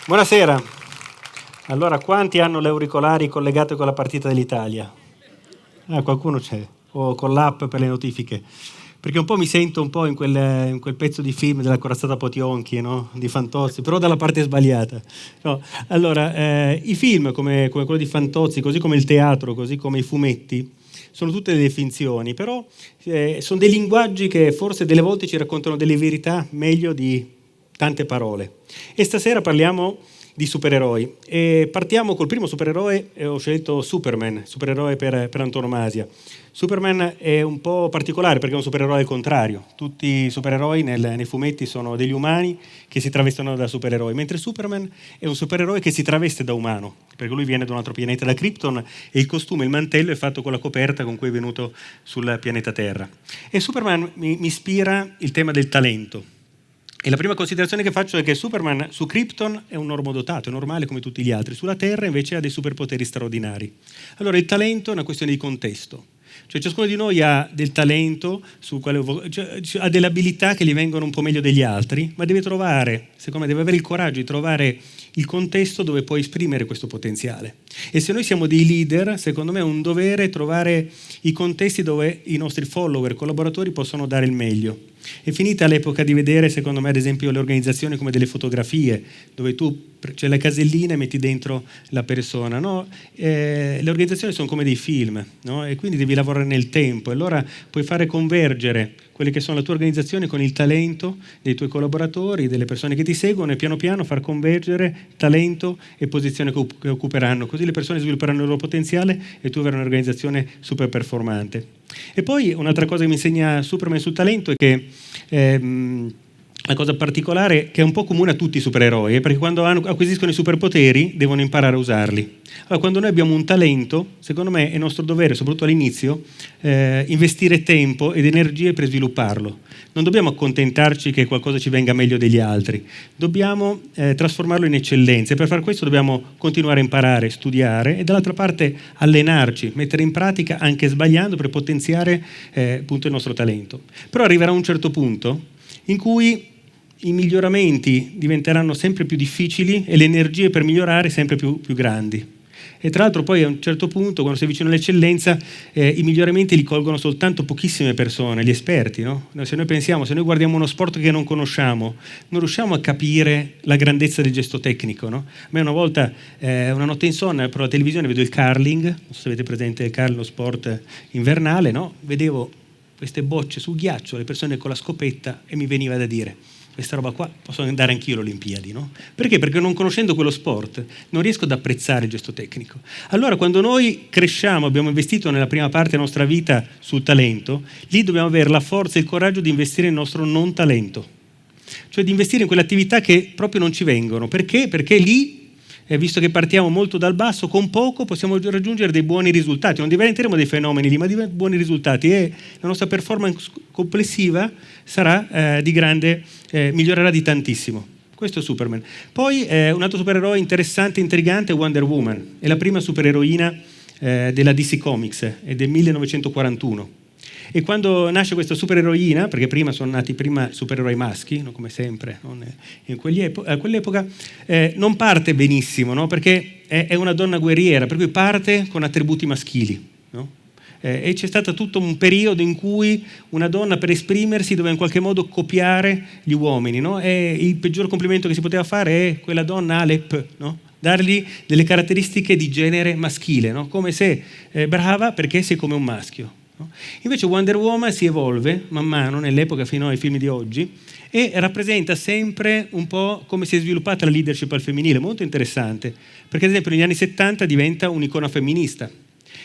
Buonasera. Allora, quanti hanno le auricolari collegate con la partita dell'Italia? Qualcuno c'è, o con l'app per le notifiche. Perché un po' mi sento un po' in quel pezzo di film della corazzata Potionchi, no? Di Fantozzi, però dalla parte sbagliata. No. Allora, i film come quello di Fantozzi, così come il teatro, così come i fumetti, sono tutte delle finzioni, però sono dei linguaggi che forse delle volte ci raccontano delle verità meglio di tante parole. E stasera parliamo di supereroi e partiamo col primo supereroe. Ho scelto Superman, supereroe per antonomasia. Superman è un po' particolare perché è un supereroe al contrario. Tutti i supereroi nei fumetti sono degli umani che si travestono da supereroi, mentre Superman è un supereroe che si traveste da umano, perché lui viene da un altro pianeta, da Krypton, e il costume, il mantello è fatto con la coperta con cui è venuto sul pianeta Terra. E Superman mi ispira il tema del talento. E la prima considerazione che faccio è che Superman su Krypton è un normodotato, è normale come tutti gli altri, sulla Terra invece ha dei superpoteri straordinari. Allora il talento è una questione di contesto, cioè ciascuno di noi ha del talento, ha delle abilità che gli vengono un po' meglio degli altri, ma deve trovare, secondo me, deve avere il coraggio di trovare il contesto dove può esprimere questo potenziale. E se noi siamo dei leader, secondo me è un dovere trovare i contesti dove i nostri follower, collaboratori possono dare il meglio. È finita l'epoca di vedere, secondo me, ad esempio, le organizzazioni come delle fotografie, dove tu c'è la casellina e metti dentro la persona. No? Le organizzazioni sono come dei film, no? E quindi devi lavorare nel tempo. E allora puoi fare convergere quelle che sono la tua organizzazione con il talento dei tuoi collaboratori, delle persone che ti seguono, e piano piano far convergere talento e posizione che occuperanno. Così le persone svilupperanno il loro potenziale e tu avrai un'organizzazione super performante. E poi un'altra cosa che mi insegna Superman sul talento è che la cosa particolare che è un po' comune a tutti i supereroi, perché quando acquisiscono i superpoteri devono imparare a usarli. Allora, quando noi abbiamo un talento, secondo me è nostro dovere, soprattutto all'inizio, investire tempo ed energie per svilupparlo. Non dobbiamo accontentarci che qualcosa ci venga meglio degli altri, dobbiamo trasformarlo in eccellenza, e per far questo dobbiamo continuare a imparare, studiare e dall'altra parte allenarci, mettere in pratica anche sbagliando per potenziare appunto il nostro talento. Però arriverà un certo punto in cui i miglioramenti diventeranno sempre più difficili e le energie per migliorare sempre più grandi. E tra l'altro poi a un certo punto, quando si è vicino all'eccellenza, i miglioramenti li colgono soltanto pochissime persone, gli esperti, no? Se noi guardiamo uno sport che non conosciamo, non riusciamo a capire la grandezza del gesto tecnico, no? A me una volta, una notte insonne, per la televisione vedo il curling, non so se avete presente il curling, lo sport invernale, no? Vedevo queste bocce sul ghiaccio, le persone con la scopetta, e mi veniva da dire: questa roba qua posso andare anch'io alle Olimpiadi, no? Perché? Perché non conoscendo quello sport non riesco ad apprezzare il gesto tecnico. Allora quando noi cresciamo, abbiamo investito nella prima parte della nostra vita sul talento, lì dobbiamo avere la forza e il coraggio di investire nel nostro non talento, cioè di investire in quelle attività che proprio non ci vengono. Perché? Perché lì, visto che partiamo molto dal basso, con poco possiamo raggiungere dei buoni risultati. Non diventeremo dei fenomeni lì, ma dei buoni risultati, e la nostra performance complessiva sarà di grande, migliorerà di tantissimo. Questo è Superman. Poi un altro supereroe interessante e intrigante è Wonder Woman. È la prima supereroina della DC Comics, è del 1941. E quando nasce questa supereroina, perché prima sono nati supereroi maschi, no? Come sempre, no? A quell'epoca non parte benissimo, no? Perché è una donna guerriera, per cui parte con attributi maschili, no? E c'è stato tutto un periodo in cui una donna, per esprimersi, doveva in qualche modo copiare gli uomini, no? E il peggior complimento che si poteva fare è: quella donna ha le P, no? Dargli delle caratteristiche di genere maschile, no? Come se brava perché sei come un maschio. Invece Wonder Woman si evolve man mano nell'epoca fino ai film di oggi e rappresenta sempre un po' come si è sviluppata la leadership al femminile, molto interessante, perché ad esempio negli anni 70 diventa un'icona femminista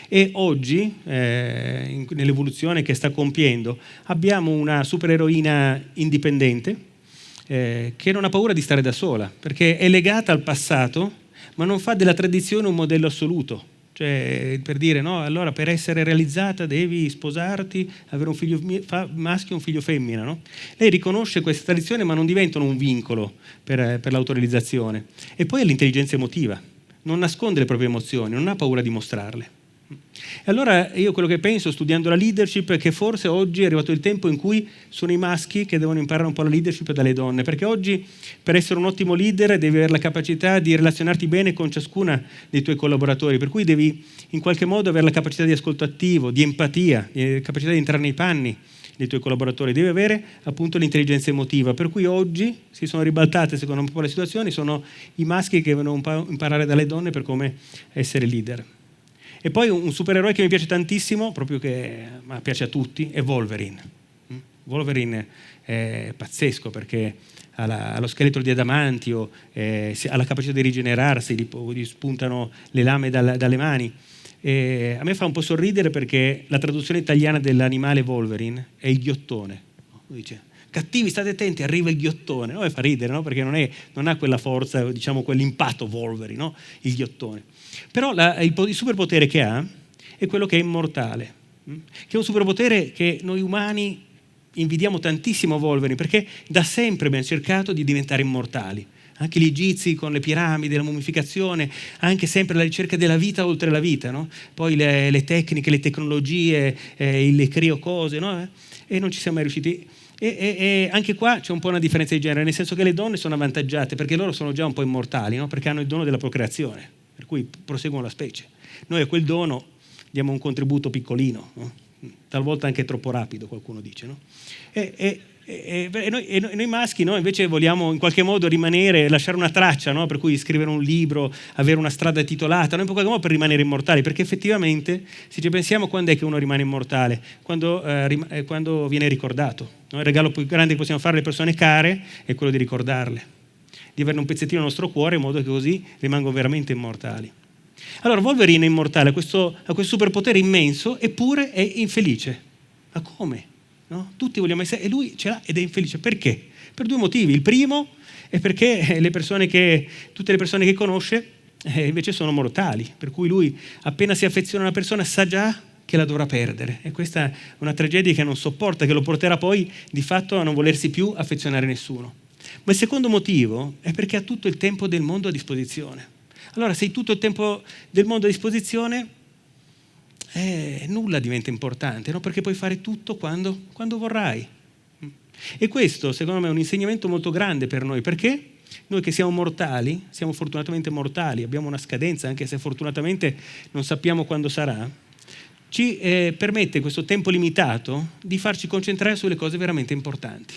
e oggi nell'evoluzione che sta compiendo abbiamo una supereroina indipendente che non ha paura di stare da sola, perché è legata al passato ma non fa della tradizione un modello assoluto. Cioè, per dire, no, allora per essere realizzata devi sposarti, avere un figlio maschio e un figlio femmina, no? Lei riconosce questa tradizione ma non diventano un vincolo per l'autorealizzazione. E poi è l'intelligenza emotiva, non nasconde le proprie emozioni, non ha paura di mostrarle. E allora io quello che penso, studiando la leadership, è che forse oggi è arrivato il tempo in cui sono i maschi che devono imparare un po' la leadership dalle donne, perché oggi per essere un ottimo leader devi avere la capacità di relazionarti bene con ciascuna dei tuoi collaboratori, per cui devi in qualche modo avere la capacità di ascolto attivo, di empatia, di capacità di entrare nei panni dei tuoi collaboratori, devi avere appunto l'intelligenza emotiva, per cui oggi si sono ribaltate secondo me un po' le situazioni, sono i maschi che devono imparare dalle donne per come essere leader. E poi un supereroe che mi piace tantissimo, proprio che piace a tutti, è Wolverine. Wolverine è pazzesco perché ha lo scheletro di adamantio, ha la capacità di rigenerarsi, gli spuntano le lame dalle mani. E a me fa un po' sorridere perché la traduzione italiana dell'animale Wolverine è il ghiottone. Lui dice: cattivi, state attenti, arriva il ghiottone. No? E fa ridere, no? Perché non ha quella forza, diciamo quell'impatto Wolverine, no? Il ghiottone. Però il superpotere che ha è quello che è immortale, che è un superpotere che noi umani invidiamo tantissimo a Wolverine, perché da sempre abbiamo cercato di diventare immortali. Anche gli egizi con le piramidi, la mummificazione, anche sempre la ricerca della vita oltre la vita, no? Poi le tecniche, le tecnologie, le criocose, no? E non ci siamo mai riusciti. E anche qua c'è un po' una differenza di genere, nel senso che le donne sono avvantaggiate perché loro sono già un po' immortali, no? Perché hanno il dono della procreazione, per cui proseguono la specie. Noi a quel dono diamo un contributo piccolino, no? Talvolta anche troppo rapido, qualcuno dice, no? E noi maschi, no, invece vogliamo in qualche modo rimanere, lasciare una traccia, no? Per cui scrivere un libro, avere una strada titolata, no? In qualche modo per rimanere immortali, perché effettivamente, se ci pensiamo, quando è che uno rimane immortale? Quando viene ricordato, no? Il regalo più grande che possiamo fare alle persone care è quello di ricordarle, di averne un pezzettino nel nostro cuore in modo che così rimangono veramente immortali. Allora Wolverine è immortale, ha questo superpotere immenso, eppure è infelice. Ma come? No? Tutti vogliamo essere, e lui ce l'ha ed è infelice. Perché? Per due motivi. Il primo è perché tutte le persone che conosce invece sono mortali, per cui lui appena si affeziona a una persona sa già che la dovrà perdere, e questa è una tragedia che non sopporta, che lo porterà poi di fatto a non volersi più affezionare a nessuno. Ma il secondo motivo è perché ha tutto il tempo del mondo a disposizione. Allora, se hai tutto il tempo del mondo a disposizione, nulla diventa importante, no? Perché puoi fare tutto quando vorrai. E questo, secondo me, è un insegnamento molto grande per noi, perché noi che siamo mortali, siamo fortunatamente mortali, abbiamo una scadenza, anche se fortunatamente non sappiamo quando sarà, ci permette questo tempo limitato di farci concentrare sulle cose veramente importanti.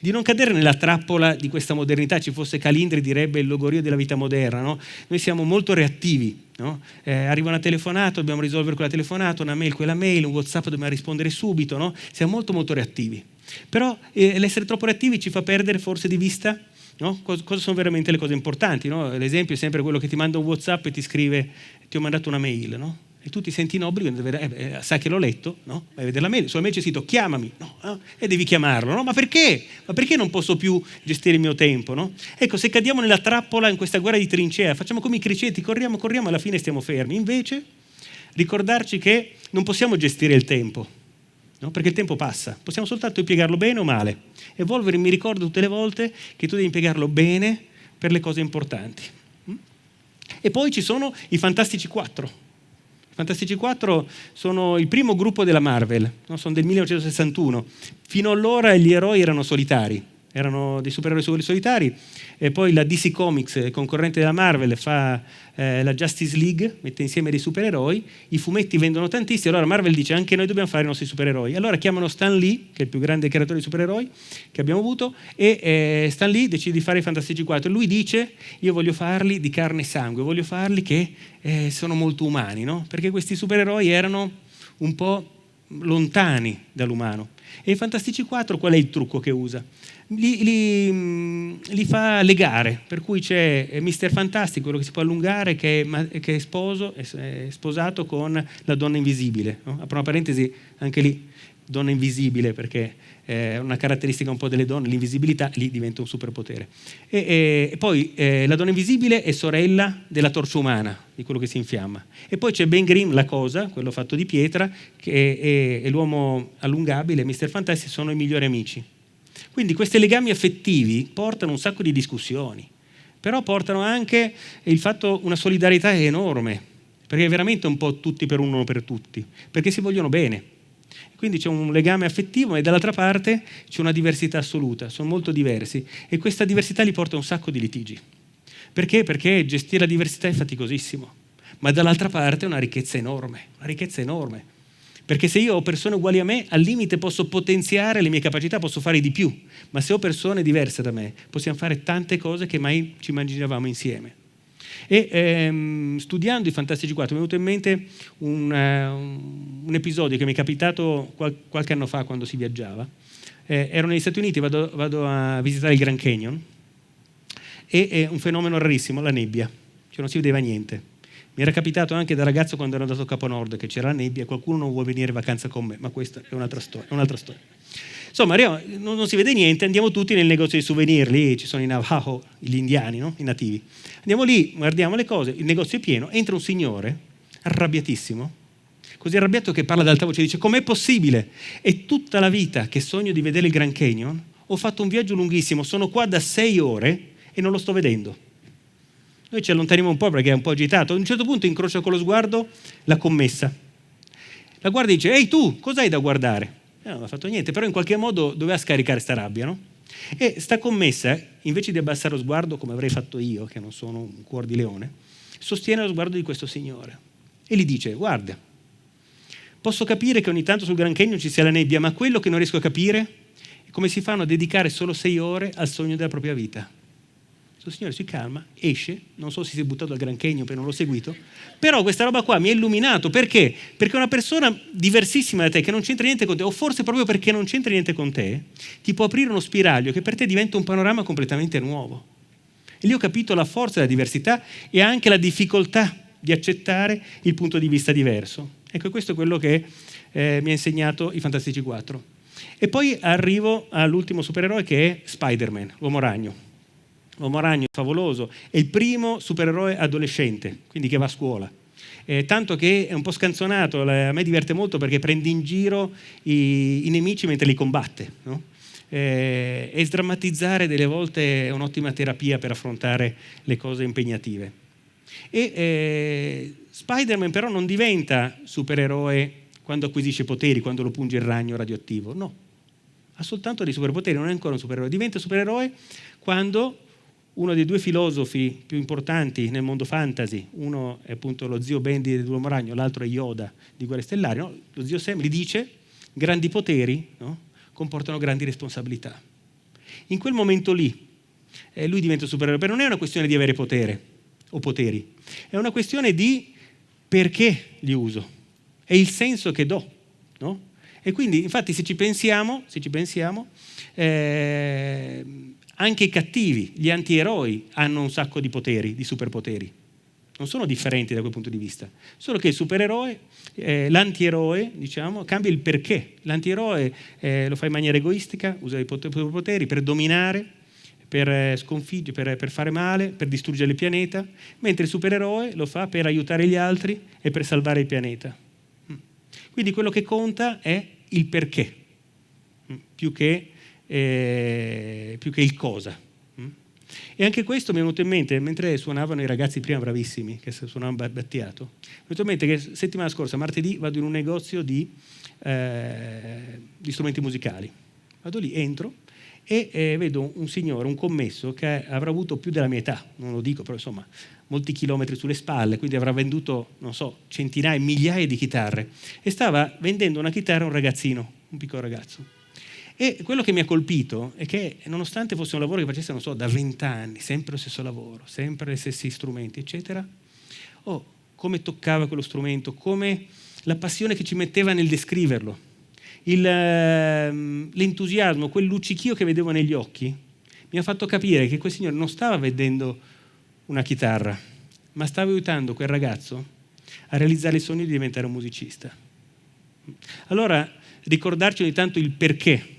Di non cadere nella trappola di questa modernità. Ci fosse Calindri direbbe il logorio della vita moderna, no? Noi siamo molto reattivi, no? Arriva una telefonata, dobbiamo risolvere quella telefonata, una mail quella mail, un WhatsApp dobbiamo rispondere subito, no? Siamo molto molto reattivi, però l'essere troppo reattivi ci fa perdere forse di vista, no? Cosa sono veramente le cose importanti, no? L'esempio è sempre quello che ti manda un WhatsApp e ti scrive: ti ho mandato una mail, no? E tu ti senti in obbligo, sai che l'ho letto, no? Vai a vedere la mail, sulla mail c'è scritto chiamami, no? E devi chiamarlo, no? Ma perché? Ma perché non posso più gestire il mio tempo, no? Ecco, se cadiamo nella trappola, in questa guerra di trincea, facciamo come i criceti, corriamo e alla fine stiamo fermi. Invece ricordarci che non possiamo gestire il tempo, no? Perché il tempo passa, possiamo soltanto impiegarlo bene o male. E Wolverine mi ricorda tutte le volte che tu devi impiegarlo bene per le cose importanti. E poi ci sono i Fantastici 4. I Fantastici 4 sono il primo gruppo della Marvel, no? Sono del 1961. Fino allora gli eroi erano solitari, erano dei supereroi solitari, e poi la DC Comics, concorrente della Marvel, fa la Justice League, mette insieme dei supereroi, i fumetti vendono tantissimo, allora Marvel dice anche noi dobbiamo fare i nostri supereroi. Allora chiamano Stan Lee, che è il più grande creatore di supereroi che abbiamo avuto, e Stan Lee decide di fare i Fantastici 4. Lui dice: io voglio farli di carne e sangue, voglio farli che sono molto umani, no? Perché questi supereroi erano un po' lontani dall'umano. E i Fantastici 4 qual è il trucco che usa? Li fa legare, per cui c'è Mr. Fantastic, quello che si può allungare, che è sposato con la donna invisibile, no? Apro una parentesi, anche lì donna invisibile, perché è una caratteristica un po' delle donne, l'invisibilità lì diventa un superpotere. E poi la donna invisibile è sorella della torcia umana, di quello che si infiamma. E poi c'è Ben Grimm, la cosa, quello fatto di pietra, che è l'uomo allungabile, Mr. Fantastic, sono i migliori amici. Quindi questi legami affettivi portano un sacco di discussioni, però portano anche una solidarietà enorme. perché è veramente un po' tutti per uno per tutti, perché si vogliono bene. Quindi c'è un legame affettivo e dall'altra parte c'è una diversità assoluta, sono molto diversi e questa diversità li porta a un sacco di litigi. Perché? Perché gestire la diversità è faticosissimo, ma dall'altra parte è una ricchezza enorme, Perché se io ho persone uguali a me, al limite posso potenziare le mie capacità, posso fare di più, ma se ho persone diverse da me, possiamo fare tante cose che mai ci immaginavamo insieme. E studiando i Fantastici 4 mi è venuto in mente un episodio che mi è capitato qualche anno fa quando si viaggiava. Ero negli Stati Uniti, vado a visitare il Grand Canyon e è un fenomeno rarissimo, la nebbia, cioè non si vedeva niente. Mi era capitato anche da ragazzo quando ero andato a Capo Nord che c'era la nebbia e qualcuno non vuole venire in vacanza con me, ma questa è un'altra storia. Insomma, non si vede niente, andiamo tutti nel negozio di souvenir, lì ci sono i Navajo, gli indiani, no? I nativi. Andiamo lì, guardiamo le cose, il negozio è pieno, entra un signore, arrabbiatissimo, così arrabbiato che parla ad alta voce e dice: com'è possibile? È tutta la vita che sogno di vedere il Grand Canyon, ho fatto un viaggio lunghissimo, sono qua da 6 ore e non lo sto vedendo. Noi ci allontaniamo un po' perché è un po' agitato, a un certo punto incrocia con lo sguardo la commessa. La guarda e dice: ehi tu, cos'hai da guardare? Non ha fatto niente, però in qualche modo doveva scaricare sta rabbia, no? E sta commessa, invece di abbassare lo sguardo, come avrei fatto io, che non sono un cuor di leone, sostiene lo sguardo di questo signore e gli dice: guarda, posso capire che ogni tanto sul Grand Canyon ci sia la nebbia, ma quello che non riesco a capire è come si fanno a dedicare solo 6 ore al sogno della propria vita. Questo signore si calma, esce, non so se si è buttato al Grand Canyon perché non l'ho seguito, però questa roba qua mi ha illuminato. Perché? Perché una persona diversissima da te, che non c'entra niente con te, o forse proprio perché non c'entra niente con te, ti può aprire uno spiraglio che per te diventa un panorama completamente nuovo. E lì ho capito la forza della diversità e anche la difficoltà di accettare il punto di vista diverso. Ecco, questo è quello che mi ha insegnato i Fantastici 4. E poi arrivo all'ultimo supereroe che è Spider-Man, l'uomo ragno. L'uomo ragno è favoloso, è il primo supereroe adolescente, quindi che va a scuola. Tanto che è un po' scanzonato, a me diverte molto perché prende in giro i nemici mentre li combatte, no? E sdrammatizzare delle volte è un'ottima terapia per affrontare le cose impegnative. Spider-Man però non diventa supereroe quando acquisisce poteri, quando lo punge il ragno radioattivo, no. Ha soltanto dei superpoteri, non è ancora un supereroe. Diventa supereroe quando uno dei 2 filosofi più importanti nel mondo fantasy, uno è appunto lo zio Bendy dell'Uomo Ragno, l'altro è Yoda di Guerre Stellari, no? Lo zio Sam gli dice: grandi poteri, no? Comportano grandi responsabilità. In quel momento lì lui diventa supereroe, però non è una questione di avere potere o poteri, è una questione di perché li uso, è il senso che do, no? E quindi infatti se ci pensiamo anche i cattivi, gli antieroi hanno un sacco di poteri, di superpoteri. Non sono differenti da quel punto di vista. Solo che il supereroe, l'antieroe, diciamo, cambia il perché. L'antieroe lo fa in maniera egoistica, usa i poteri per dominare, per sconfiggere, per fare male, per distruggere il pianeta, mentre il supereroe lo fa per aiutare gli altri e per salvare il pianeta. Quindi quello che conta è il perché, più che il cosa. E anche questo mi è venuto in mente mentre suonavano i ragazzi prima bravissimi che suonavano Battiato. Mi è venuto in mente che settimana scorsa, martedì, vado in un negozio di strumenti musicali. Vado lì, entro e vedo un signore, un commesso che avrà avuto più della mia età, non lo dico, però insomma molti chilometri sulle spalle, quindi avrà venduto, non so, centinaia, migliaia di chitarre, e stava vendendo una chitarra a un ragazzino, un piccolo ragazzo. E quello che mi ha colpito è che nonostante fosse un lavoro che facesse, non so, da 20 anni, sempre lo stesso lavoro, sempre gli stessi strumenti, eccetera, come toccava quello strumento, come la passione che ci metteva nel descriverlo, l'entusiasmo, quel luccichio che vedevo negli occhi, mi ha fatto capire che quel signore non stava vendendo una chitarra, ma stava aiutando quel ragazzo a realizzare il sogno di diventare un musicista. Allora, ricordarci ogni tanto il perché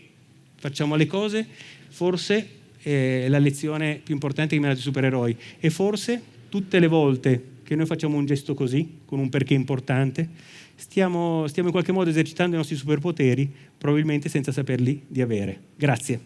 facciamo le cose, forse è la lezione più importante che mi hanno dato i supereroi, e forse tutte le volte che noi facciamo un gesto così, con un perché importante, stiamo in qualche modo esercitando i nostri superpoteri, probabilmente senza saperli di avere. Grazie.